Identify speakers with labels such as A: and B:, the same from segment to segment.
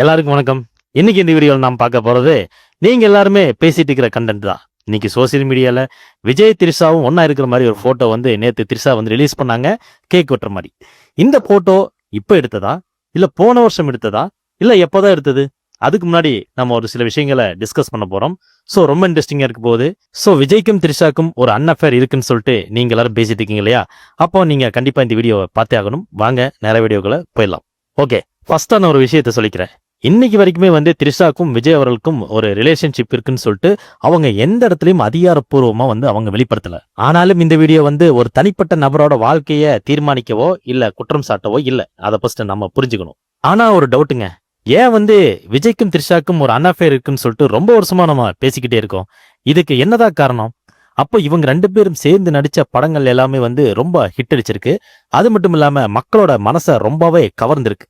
A: எல்லாருக்கும் வணக்கம். இன்னைக்கு இந்த வீடியோவில் நாம் பார்க்க போறது நீங்க எல்லாருமே பேசிட்டு இருக்கிற கண்டென்ட் தான். இன்னைக்கு சோசியல் மீடியால விஜய் திரிஷாவும் ஒன்னா இருக்கிற மாதிரி ஒரு போட்டோ வந்து நேத்து திரிஷா வந்து ரிலீஸ் பண்ணாங்க, கேக் வெட்டுற மாதிரி. இந்த போட்டோ இப்ப எடுத்ததா, இல்ல போன வருஷம் எடுத்ததா, இல்ல எப்போதான் எடுத்தது? அதுக்கு முன்னாடி நம்ம ஒரு சில விஷயங்களை டிஸ்கஸ் பண்ண போறோம். ஸோ ரொம்ப இன்ட்ரெஸ்டிங்கா இருக்க போகுது. ஸோ விஜய்க்கும் திரிஷாக்கும் ஒரு அன்அஃபேர் இருக்குன்னு சொல்லிட்டு நீங்க எல்லாரும் பேசிட்டு இருக்கீங்க இல்லையா? அப்போ நீங்க கண்டிப்பா இந்த வீடியோவை பார்த்தே ஆகணும். வாங்க நிறைய வீடியோக்களை போயிடலாம். ஓகே, ஃபர்ஸ்டா நான் ஒரு விஷயத்த சொல்லிக்கிறேன். இன்னைக்கு வரைக்குமே வந்து திரிஷாக்கும் விஜய் அவர்களுக்கும் ஒரு ரிலேஷன்ஷிப் இருக்குன்னு சொல்லிட்டு அவங்க எந்த இடத்துலயும் அதிகாரப்பூர்வமா வந்து அவங்க வெளிப்படுத்தல. ஆனாலும் இந்த வீடியோ வந்து ஒரு தனிப்பட்ட நபரோட வாழ்க்கைய தீர்மானிக்கவோ இல்ல குற்றம் சாட்டவோ இல்ல. அதை ஃபர்ஸ்ட் நம்ம புரிஞ்சுக்கணும். ஆனா ஒரு டவுட்டுங்க, ஏன் வந்து விஜய்க்கும் திரிஷாக்கும் ஒரு அன்அஃபேர் இருக்குன்னு சொல்லிட்டு ரொம்ப வருஷமா நம்ம பேசிக்கிட்டே இருக்கோம். இதுக்கு என்னதான் காரணம்? அப்போ இவங்க ரெண்டு பேரும் சேர்ந்து நடிச்ச படங்கள் எல்லாமே வந்து ரொம்ப ஹிட் அடிச்சிருக்கு. அது மட்டும் இல்லாம மக்களோட மனசை ரொம்பவே கவர்ந்திருக்கு.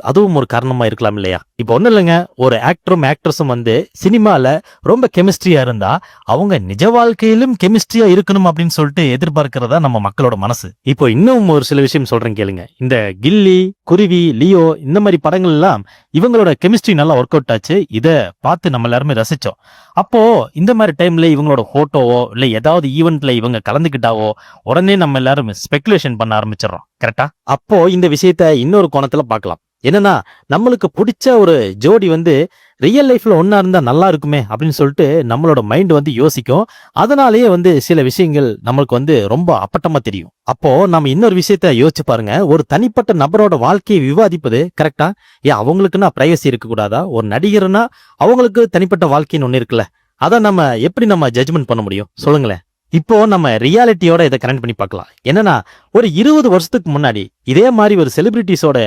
A: அதுவும் ஒரு காரணமா இருக்கலாம் இல்லையா? இப்போ ஒண்ணும் இல்லைங்க, ஒரு ஆக்டரும் ஆக்ட்ரஸும் வந்து சினிமால ரொம்ப கெமிஸ்ட்ரியா இருந்தா அவங்க நிஜ வாழ்க்கையிலும் கெமிஸ்ட்ரியா இருக்கணும் அப்படின்னு சொல்லிட்டு எதிர்பார்க்கிறதா நம்ம மக்களோட மனசு. இப்போ இன்னும் ஒரு சில விஷயம் சொல்றேன் கேளுங்க. இந்த கில்லி, குருவி, லியோ இந்த மாதிரி படங்கள் எல்லாம் இவங்களோட கெமிஸ்ட்ரி நல்லா ஒர்க் அவுட் ஆச்சு. இத பார்த்து நம்ம எல்லாருமே ரசிச்சோம். அப்போ இந்த மாதிரி டைம்ல இவங்களோட போட்டோவோ இல்ல ஏதாவது ஈவெண்ட்ல இவங்க கலந்துக்கிட்டாவோ உடனே நம்ம எல்லாரும் ஸ்பெகுலேஷன் பண்ண ஆரம்பிச்சிடறோம். கரெக்டா? அப்போ இந்த விஷயத்த இன்னொரு கோணத்துல பார்க்கலாம். என்னன்னா, நம்மளுக்கு பிடிச்ச ஒரு ஜோடி வந்து ரியல் லைஃப்ல ஒன்னா இருந்தா நல்லா இருக்குமே அப்படின்னு சொல்லிட்டு நம்மளோட மைண்ட் வந்து யோசிக்கும். அதனாலேயே வந்து சில விஷயங்கள் நம்மளுக்கு வந்து ரொம்ப அப்பட்டமா தெரியும். அப்போ நம்ம இன்னொரு விஷயத்த யோசிச்சு பாருங்க. ஒரு தனிப்பட்ட நபரோட வாழ்க்கையை விவாதிப்பது கரெக்டா? ஏன் அவங்களுக்குன்னா பிரைவசி இருக்க கூடாதா? ஒரு நடிகர்னா அவங்களுக்கு தனிப்பட்ட வாழ்க்கைன்னு ஒண்ணு இருக்குல்ல, அதை நம்ம எப்படி நம்ம ஜட்ஜ்மெண்ட் பண்ண முடியும் சொல்லுங்களேன். இப்போ நம்ம ரியாலிட்டியோட இதை கனெக்ட் பண்ணி பார்க்கலாம். என்னன்னா, ஒரு 20 வருஷத்துக்கு முன்னாடி இதே மாதிரி ஒரு செலிபிரிட்டிஸோட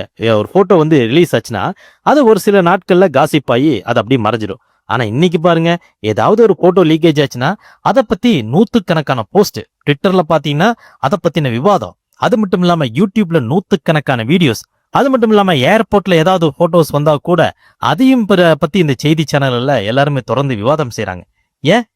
A: ஒரு போட்டோ வந்து ரிலீஸ் ஆச்சுன்னா அது ஒரு சில நாட்கள்ல காசிப் ஆகி அது அப்படியே மறைஞ்சிடும். ஆனா இன்னைக்கு பாருங்க, ஏதாவது ஒரு போட்டோ லீக்கேஜ் ஆச்சுன்னா அதை பத்தி நூத்துக்கணக்கான போஸ்ட், ட்விட்டர்ல பாத்தீங்கன்னா அதை பத்தின விவாதம், அது மட்டும் இல்லாம யூடியூப்ல நூத்துக்கணக்கான வீடியோஸ், அது மட்டும் இல்லாம ஏர்போர்ட்ல ஏதாவது போட்டோஸ் வந்தா கூட அதையும் பத்தி இந்த செய்தி சேனல்ல எல்லாருமே தொடர்ந்து விவாதம் செய்யறாங்க. ஏன்?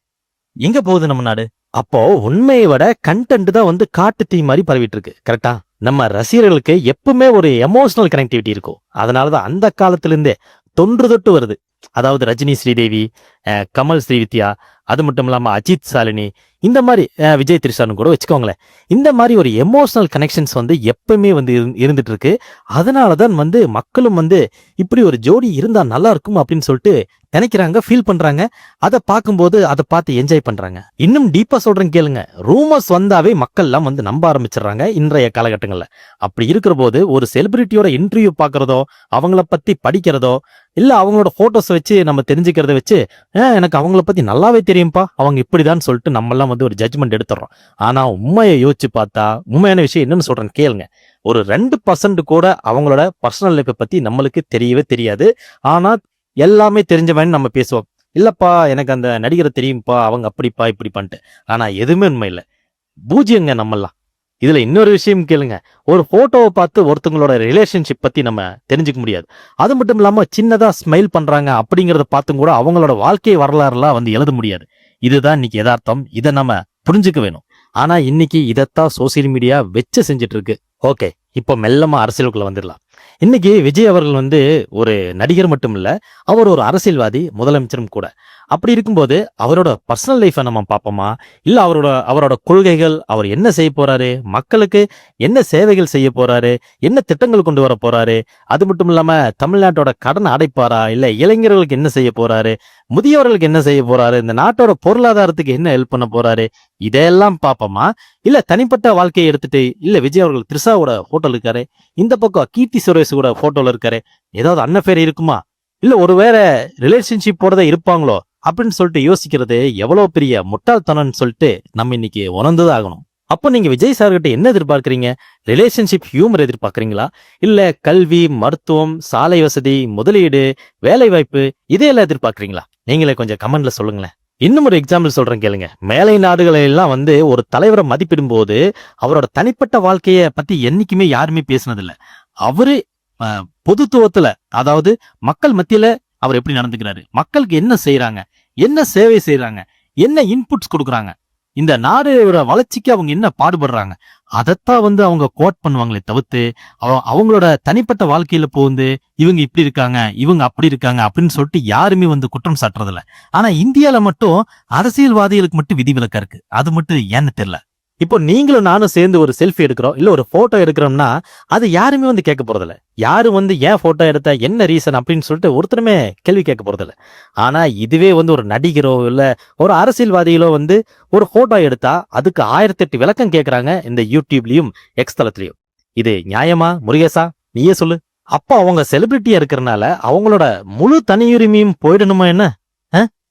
A: எங்க போகுது நம்ம நாடு? அப்போ உண்மையை விட கண்டென்ட் தான் வந்து காட்டு தீ மாதிரி பரவிட்டு இருக்கு. கரெக்டா? நம்ம ரசிகர்களுக்கு எப்பவுமே ஒரு எமோஷனல் கனெக்டிவிட்டி இருக்கும். அதனாலதான் அந்த காலத்துல இருந்தே தொன்று தொட்டு வருது. அதாவது ரஜினி ஸ்ரீதேவி, கமல் ஸ்ரீவித்யா, அது மட்டும் இல்லாம அஜித் சாலினி, இந்த மாதிரி விஜய் திரிஷான்னு கூட வச்சுக்கோங்களேன். இந்த மாதிரி ஒரு எமோஷனல் கனெக்ஷன்ஸ் வந்து எப்பவுமே வந்து இருந்துட்டு இருக்கு. அதனாலதான் வந்து மக்களும் வந்து இப்படி ஒரு ஜோடி இருந்தா நல்லா இருக்கும் அப்படின்னு சொல்லிட்டு நினைக்கிறாங்க, ஃபீல் பண்றாங்க. அதை பார்க்கும்போது அதை பார்த்து என்ஜாய் பண்றாங்க. இன்னும் டீப்பா சொல்றேன் கேளுங்க. ரூமர்ஸ் வந்தாவே மக்கள் எல்லாம் வந்து நம்ப ஆரம்பிச்சிடுறாங்க இன்றைய காலகட்டங்கள்ல. அப்படி இருக்கிற போது ஒரு செலிபிரிட்டியோட இன்டர்வியூ பாக்குறதோ, அவங்கள பத்தி படிக்கிறதோ, இல்ல அவங்களோட போட்டோஸ் வச்சு நம்ம தெரிஞ்சுக்கிறத வச்சு எனக்கு அவங்கள பத்தி நல்லாவே தெரியும்பா, அவங்க இப்படிதான் சொல்லிட்டு நம்ம எல்லாம் வந்து ஒரு ஜட்ஜ்மெண்ட் எடுத்துறோம். ஆனா உண்மையை யோசிச்சு பார்த்தா உண்மையான விஷயம் என்னன்னு சொல்றேன் கேளுங்க. ஒரு 2% கூட அவங்களோட பர்சனல் லைஃப்பை பத்தி நம்மளுக்கு தெரியவே தெரியாது. ஆனா எல்லாமே தெரிஞ்சவன் நம்ம பேசுவோம். இல்லப்பா எனக்கு அந்த நடிகரை தெரியும்பா, அவங்க அப்படிப்பா இப்படிப்பான்ட்டு. ஆனா எதுவுமே உண்மை இல்லை, பூஜ்யங்க நம்மெல்லாம். இதுல இன்னொரு விஷயம் கேளுங்க. ஒரு போட்டோவை பார்த்து ஒருத்தவங்களோட ரிலேஷன்ஷிப் பத்தி நம்ம தெரிஞ்சுக்க முடியாது. அது மட்டும் இல்லாம சின்னதா ஸ்மைல் பண்றாங்க அப்படிங்கறத பார்த்தும் கூட அவங்களோட வாழ்க்கை வரலாறுலாம் வந்து எழுத முடியாது. இதுதான் இன்னைக்கு யதார்த்தம். இதை நம்ம புரிஞ்சுக்க வேணும். ஆனா இன்னைக்கு இதைத்தான் சோசியல் மீடியா வச்சு செஞ்சுட்டு இருக்கு. ஓகே, இப்போ மெல்லமா அரசியலுக்குள்ள வந்துடலாம். இன்னைக்கு விஜய் அவர்கள் வந்து ஒரு நடிகர் மட்டும் இல்ல, அவர் ஒரு அரசியல்வாதி, முதலமைச்சரும் கூட. அப்படி இருக்கும்போது அவரோட பர்சனல் லைஃபை நம்ம பார்ப்போமா, இல்ல அவரோட கொள்கைகள், அவர் என்ன செய்ய போறாரு, மக்களுக்கு என்ன சேவைகள் செய்ய போறாரு, என்ன திட்டங்கள் கொண்டு வர போறாரு, அது மட்டும் இல்லாம தமிழ்நாட்டோட கடன் அடைப்பாரா, இல்ல இளைஞர்களுக்கு என்ன செய்ய போறாரு, முதியவர்களுக்கு என்ன செய்ய போறாரு, இந்த நாட்டோட பொருளாதாரத்துக்கு என்ன ஹெல்ப் பண்ண போறாரு, இதெல்லாம் பார்ப்போமா? இல்ல தனிப்பட்ட வாழ்க்கையை எடுத்துட்டு, இல்ல விஜய் அவர்கள் திரிஷாவோட போட்டோல இருக்காரு, இந்த பக்கம் கீர்த்தி சுரேஷ் கூட போட்டோல இருக்காரு, ஏதாவது அன்னஃபேர் இருக்குமா, இல்ல ஒருவேளை ரிலேஷன்ஷிப் போறதா இருப்பாங்களோ அப்படின்னு சொல்லிட்டு யோசிக்கிறது எவ்வளவு பெரிய முட்டாள்தனம்னு சொல்லிட்டு நம்ம இன்னைக்கு உணர்ந்துதான் ஆகணும். அப்போ நீங்க விஜய் சார்கிட்ட என்ன எதிர்பார்க்கறீங்க? ரிலேஷன்ஷிப் ஹியூமர் எதிர்பார்க்கறீங்களா, இல்ல கல்வி, மருத்துவம், சாலை வசதி, முதலீடு, வேலை வாய்ப்பு இதையெல்லாம் எதிர்பார்க்கறீங்களா? நீங்களே கொஞ்சம் கமெண்ட்ல சொல்லுங்களேன். இன்னும் ஒரு எக்ஸாம்பிள் சொல்றேன் கேளுங்க. மேலை நாடுகளை எல்லாம் வந்து ஒரு தலைவரை மதிப்பிடும் போது அவரோட தனிப்பட்ட வாழ்க்கைய பத்தி என்னைக்குமே யாருமே பேசினதில்ல. அவரு பொதுத்துவத்துல, அதாவது மக்கள் மத்தியில அவர் எப்படி நடந்துக்கிறாரு, மக்களுக்கு என்ன செய்யறாங்க, என்ன சேவை செய்யறாங்க, என்ன இன்புட்ஸ் கொடுக்குறாங்க, இந்த நாடோட வளர்ச்சிக்கு அவங்க என்ன பாடுபடுறாங்க, அதைத்தான் வந்து அவங்க கோட் பண்ணுவாங்களே தவிர்த்து அவங்களோட தனிப்பட்ட வாழ்க்கையில போந்து இவங்க இப்படி இருக்காங்க இவங்க அப்படி இருக்காங்க அப்படின்னு சொல்லிட்டு யாருமே வந்து குற்றம் சாட்டுறதில்ல. ஆனா இந்தியால மட்டும் அரசியல்வாதிகளுக்கு மட்டும் விதிவிலக்கா இருக்கு. அது மட்டும் ஏன்னு தெரியல. இப்போ நீங்களும் நானும் சேர்ந்து ஒரு செல்ஃபி எடுக்கிறோம் இல்ல ஒரு போட்டோ எடுக்கிறோம்னா அது யாருமே வந்து கேட்க போறதில்ல. யாரும் வந்து ஏன் போட்டோ எடுத்த என்ன ரீசன் அப்படின்னு சொல்லிட்டு ஒருத்தருமே கேள்வி கேட்க போறதில்ல. ஆனா இதுவே வந்து ஒரு நடிகரோ இல்ல ஒரு அரசியல்வாதிகளோ வந்து ஒரு போட்டோ எடுத்தா அதுக்கு 1008 விளக்கம் கேட்கறாங்க இந்த யூடியூப்லயும் எக்ஸ் தளத்திலயும். இது நியாயமா முருகேசா? நீயே சொல்லு. அப்போ அவங்க செலிபிரிட்டியா இருக்கிறனால அவங்களோட முழு தனியுரிமையும் போயிடணுமா என்ன?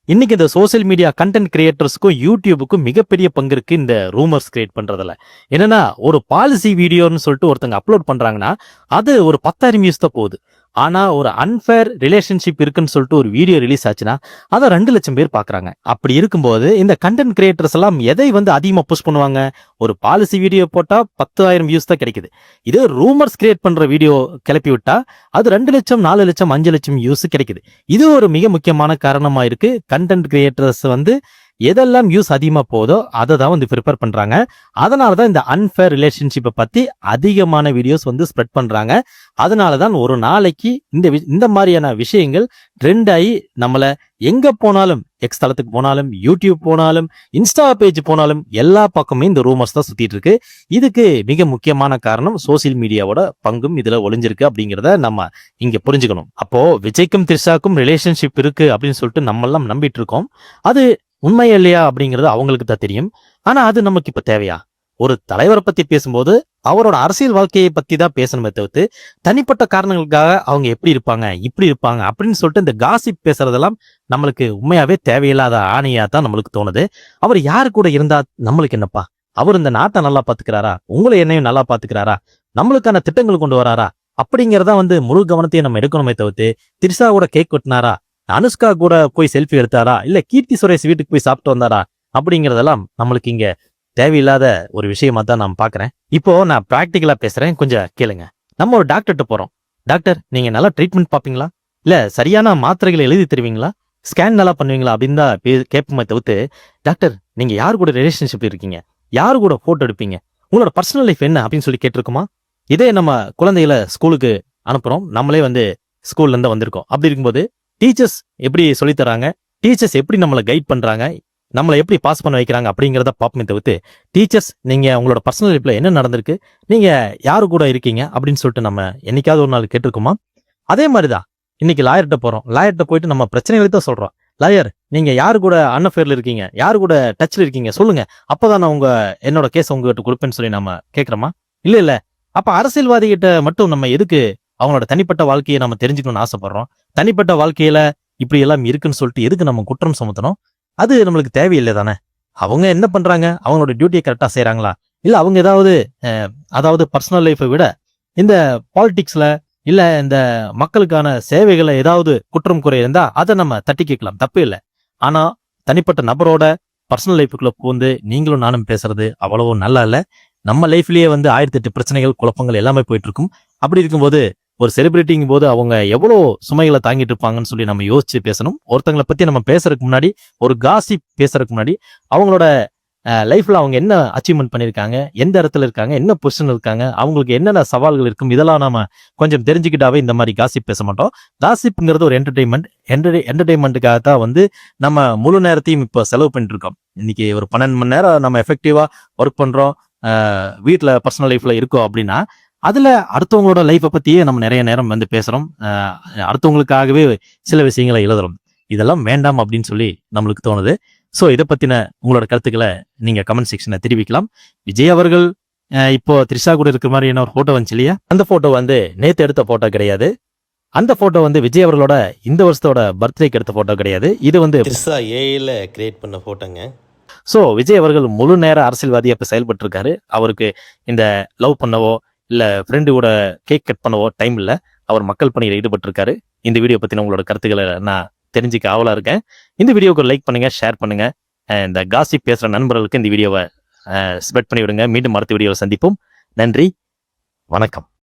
A: இன்னைக்கு இந்த சோசியல் மீடியா கண்டென்ட் கிரியேட்டர்ஸ்க்கும் யூடியூபுக்கும் மிகப்பெரிய பங்கு இருக்கு இந்த ரூமர்ஸ் கிரியேட் பண்றதுல. என்னன்னா ஒரு பாலிசி வீடியோன்னு சொல்லிட்டு ஒருத்தங்க அப்லோட் பண்றாங்கன்னா அது ஒரு 10,000 வியூஸ் தான் போகுது. ஆனா ஒரு அன்ஃபேர் ரிலேஷன்ஷிப் இருக்குன்னு சொல்லிட்டு ஒரு வீடியோ ரிலீஸ் ஆச்சுன்னா அதை 2 லட்சம் பேர் பாக்குறாங்க. அப்படி இருக்கும்போது இந்த கண்டென்ட் கிரியேட்டர்ஸ் எல்லாம் எதை வந்து அதிகமா புஷ் பண்ணுவாங்க? ஒரு பாலிசி வீடியோ போட்டா 10,000 வியூஸ் தான் கிடைக்குது. இதே ரூமர்ஸ் கிரியேட் பண்ற வீடியோ கிளப்பி விட்டா அது 2 லட்சம் 4 லட்சம் 5 லட்சம் வியூஸ் கிடைக்குது. இது ஒரு மிக முக்கியமான காரணமா இருக்கு. கண்டென்ட் கிரியேட்டர்ஸ் வந்து எதெல்லாம் வியூஸ் அதிகமா போதோ அதை தான் வந்து ப்ரிப்பேர் பண்றாங்க. அதனாலதான் இந்த அன்ஃபேர் ரிலேஷன்ஷிப்பை பத்தி அதிகமான வீடியோஸ் வந்து ஸ்ப்ரெட் பண்றாங்க. அதனாலதான் ஒரு நாளைக்கு இந்த மாதிரியான விஷயங்கள் ட்ரெண்ட் ஆகி நம்மள எங்க போனாலும் எக்ஸ் தளத்துக்கு போனாலும் யூடியூப் போனாலும் இன்ஸ்டா பேஜ் போனாலும் எல்லா பக்கமே இந்த ரூமர்ஸ் தான் சுத்திட்டு இருக்கு. இதுக்கு மிக முக்கியமான காரணம் சோசியல் மீடியாவோட பங்கும் இதுல ஒளிஞ்சிருக்கு அப்படிங்கிறத நம்ம இங்க புரிஞ்சுக்கணும். அப்போ விஜய்க்கும் த்ரிஷாக்கும் ரிலேஷன்ஷிப் இருக்கு அப்படின்னு சொல்லிட்டு நம்ம எல்லாம் நம்பிட்டு இருக்கோம். அது உண்மையா இல்லையா அப்படிங்கிறது அவங்களுக்கு தான் தெரியும். ஆனா அது நமக்கு இப்ப தேவையா? ஒரு தலைவரை பத்தி பேசும்போது அவரோட அரசியல் வாழ்க்கையை பத்தி தான் பேசணுமே தவிர்த்து தனிப்பட்ட காரணங்களுக்காக அவங்க எப்படி இருப்பாங்க இப்படி இருப்பாங்க அப்படின்னு சொல்லிட்டு இந்த காசிப் பேசுறதெல்லாம் நம்மளுக்கு உண்மையாவே தேவையில்லாத ஆணையா தான் நம்மளுக்கு தோணுது. அவர் யாரு கூட இருந்தா நம்மளுக்கு என்னப்பா? அவர் இந்த நாட்டை நல்லா பாத்துக்கிறாரா? உங்களை என்னையும் நல்லா பாத்துக்கிறாரா? நம்மளுக்கான திட்டங்கள் கொண்டு வராரா? அப்படிங்கறதா வந்து முழு கவனத்தையும் நம்ம எடுக்கணுமே தவிர்த்து திரிஷாவோட கேக் வெட்டினாரா, அனுஷ்கா கூட போய் செல்ஃபி எடுத்தாரா, இல்ல கீர்த்தி சுரேஷ் வீட்டுக்கு போய் சாப்பிட்டு வந்தாரா அப்படிங்கறதெல்லாம் நம்மளுக்கு இங்க தேவையில்லாத ஒரு விஷயமா தான் நான் பாக்குறேன். இப்போ நான் பிராக்டிக்கலா பேசுறேன், கொஞ்சம் கேளுங்க. நம்ம ஒரு டாக்டர்கிட்ட போறோம். டாக்டர் நீங்க நல்லா ட்ரீட்மெண்ட் பாப்பீங்களா, இல்ல சரியான மாத்திரைகளை எழுதி தருவீங்களா, ஸ்கேன் நல்லா பண்ணுவீங்களா அப்படின்னு தான் கேட்போமே தவிர்த்து டாக்டர் நீங்க யாரு கூட ரிலேஷன்ஷிப் இருக்கீங்க, யாரு கூட போட்டோ எடுப்பீங்க, உங்களோட பர்சனல் லைஃப் என்ன அப்படின்னு சொல்லி கேட்டிருக்குமா? இதே நம்ம குழந்தைகளை ஸ்கூலுக்கு அனுப்புறோம், நம்மளே வந்து ஸ்கூல்ல இருந்து வந்திருக்கோம். அப்படி இருக்கும்போது டீச்சர்ஸ் எப்படி சொல்லி தராங்க, டீச்சர்ஸ் எப்படி நம்மளை கைட் பண்றாங்க, நம்மளை எப்படி பாஸ் பண்ண வைக்கிறாங்க அப்படிங்கிறத பார்ப்போமே தவிர்த்து டீச்சர்ஸ் நீங்க உங்களோட பர்சனல் லைஃப்ல என்ன நடந்திருக்கு, நீங்க யாரு கூட இருக்கீங்க அப்படின்னு சொல்லிட்டு நம்ம என்னைக்காவது ஒரு நாள் கேட்டிருக்கோமா? அதே மாதிரிதான் இன்னைக்கு லாயர்கிட்ட போறோம். லாயர்கிட்ட போயிட்டு நம்ம பிரச்சனைகளை தான் சொல்றோம். லாயர் நீங்க யாரு கூட அன்அஃபேர்ல இருக்கீங்க, யாரு கூட டச்ல இருக்கீங்க சொல்லுங்க, அப்பதான் நான் என்னோட கேஸ் உங்ககிட்ட கொடுப்பேன்னு சொல்லி நம்ம கேட்கிறோமா? இல்ல. அப்ப அரசியல்வாதி கிட்ட மட்டும் நம்ம எதுக்கு அவங்களோட தனிப்பட்ட வாழ்க்கையை நம்ம தெரிஞ்சுக்கணும்னு ஆசைப்படுறோம்? தனிப்பட்ட வாழ்க்கையில இப்படி எல்லாம் இருக்குன்னு சொல்லிட்டு எதுக்கு நம்ம குற்றம் சுமத்தணும்? அது நம்மளுக்கு தேவையில்லை தானே. அவங்க என்ன பண்றாங்க, அவங்களோட டியூட்டியை கரெக்டா செய்யறாங்களா, இல்ல அவங்க அதாவது பர்சனல் லைஃபை விட இந்த பாலிடிக்ஸ்ல இல்ல இந்த மக்களுக்கான சேவைகளை ஏதாவது குற்றம் குறை இருந்தா அதை நம்ம தட்டி கேட்கலாம், தப்பு இல்லை. ஆனா தனிப்பட்ட நபரோட பர்சனல் லைஃபுக்குள்ள பூந்து நீங்களும் நானும் பேசுறது அவ்வளவோ நல்லா இல்ல. நம்ம லைஃப்லயே வந்து 1008 பிரச்சனைகள் குழப்பங்கள் எல்லாமே போயிட்டு இருக்கும். அப்படி இருக்கும்போது ஒரு செலிபிரிட்டிங்கும் போது அவங்க எவ்வளவு சுமைகளை தாங்கிட்டு இருப்பாங்கன்னு சொல்லி நம்ம யோசிச்சு பேசணும். ஒருத்தங்களை பத்தி நம்ம பேசுறதுக்கு முன்னாடி, ஒரு காசிப் பேசுறதுக்கு முன்னாடி அவங்களோட லைஃப்ல அவங்க என்ன அச்சீவ்மெண்ட் பண்ணிருக்காங்க, எந்த இடத்துல இருக்காங்க, என்ன பொசிஷன் இருக்காங்க, அவங்களுக்கு என்னென்ன சவால்கள் இருக்கும், இதெல்லாம் நாம கொஞ்சம் தெரிஞ்சுக்கிட்டாவே இந்த மாதிரி காசிப் பேச மாட்டோம். காசிப்ங்கிறது ஒரு என்டர்டைன்மெண்ட்டுக்காக தான் வந்து நம்ம முழு நேரத்தையும் இப்போ செலவு பண்ணிட்டு இருக்கோம். இன்னைக்கு ஒரு 12 மணி நேரம் நம்ம எஃபெக்டிவா ஒர்க் பண்றோம், வீட்டுல பர்சனல் லைஃப்ல இருக்கோம் அப்படின்னா அதுல அடுத்தவங்களோட லைஃப்பை பத்தியே நம்ம நிறைய நேரம் வந்து பேசுறோம், அடுத்தவங்களுக்காகவே சில விஷயங்களை எழுதுறோம். இதெல்லாம் வேண்டாம் அப்படின்னு சொல்லி நம்மளுக்கு தோணுது. சோ இதை பத்தின உங்களோட கருத்துக்களை நீங்க கமெண்ட் செக்ஷன்ல தெரிவிக்கலாம். விஜய் அவர்கள் இப்போ த்ரிஷா கூட இருக்கிற மாதிரி என்ன ஒரு போட்டோ வந்துச்சு இல்லையா, அந்த போட்டோ வந்து நேத்து எடுத்த போட்டோ கிடையாது. அந்த போட்டோ வந்து விஜய் அவர்களோட இந்த வருஷத்தோட பர்த்டேக்கு எடுத்த போட்டோ கிடையாது. இது வந்து
B: த்ரிஷா ஏஐல கிரியேட் பண்ண போட்டோங்க.
A: சோ விஜய் அவர்கள் முழு நேர அரசியல்வாதியா இப்ப செயல்பட்டு இருக்காரு. அவருக்கு இந்த லவ் பண்ணவோ இல்ல ஃப்ரெண்டு கூட கேக் கட் பண்ணவோ டைம் இல்ல. அவர் மக்கள் பணியில் ஈடுபட்டு இருக்காரு. இந்த வீடியோ பத்தின உங்களோட கருத்துக்களை நான் தெரிஞ்சுக்க ஆவலா இருக்கேன். இந்த வீடியோக்கு லைக் பண்ணுங்க, ஷேர் பண்ணுங்க. இந்த காசிப் பேசுற நண்பர்களுக்கு இந்த வீடியோவை ஸ்ப்ரெட் பண்ணி விடுங்க. மீண்டும் அடுத்த வீடியோவை சந்திப்போம். நன்றி, வணக்கம்.